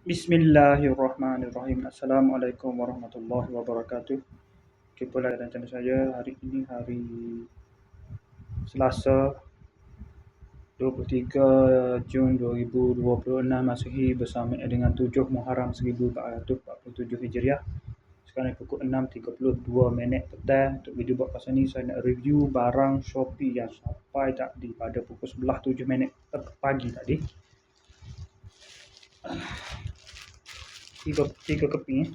Bismillahirrahmanirrahim. Assalamualaikum warahmatullahi wabarakatuh. Jumpa lagi dengan channel saya. Hari ini hari Selasa 23 Jun 2026 Masihi bersama dengan 7 Muharram 1447 Hijriah. Sekarang pukul 6.32 petang. Untuk video podcast ini saya nak review barang Shopee yang sampai tadi pada pukul 11.07 pagi tadi. Tiga keping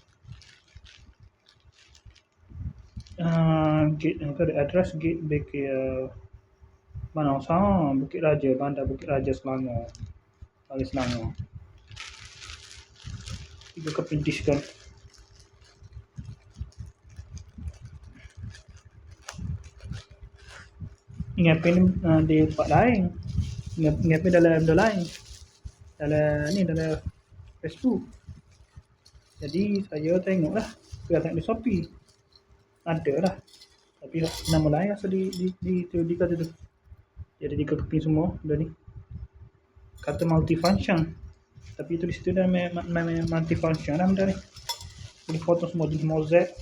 gate address gate mana sama Bukit Raja, Bandar Bukit Raja, Selangor, Bagi Selangor. 3 keping diskon. Ingat ni di tempat lain. Ingat dalam lain. Dalam Facebook. Jadi saya tengoklah, saya tengok di Shopee. Ada lah. Tapi nama lain asal di kata tu. Dia ada 3 keping semua dah ni. Kata multifunction. Tapi tu di situ dah multifunction lah benda ni. Boleh foto semua jenis mosaic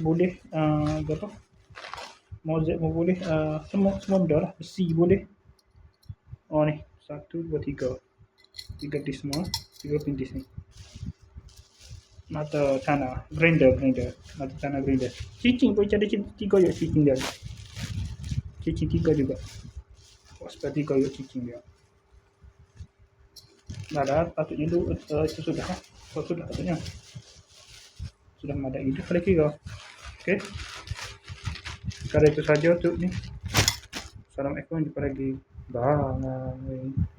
boleh apa? Mosaic pun boleh, semua benda lah. Besi boleh. Oh ni 1, 2, 3 dis semua. 3 keping dis ni. Mata tanah grinder mata tanah grinder. Cicing pun ada 3 yuk cicing dia. Cicing 3 juga. Seperti 3 yuk cicing dia. Dah patutnya itu sudah lah. Sudah patutnya. Sudah memadai itu pada kira. Okey. Sekarang itu saja untuk ni. Assalamualaikum, jumpa lagi. Bye.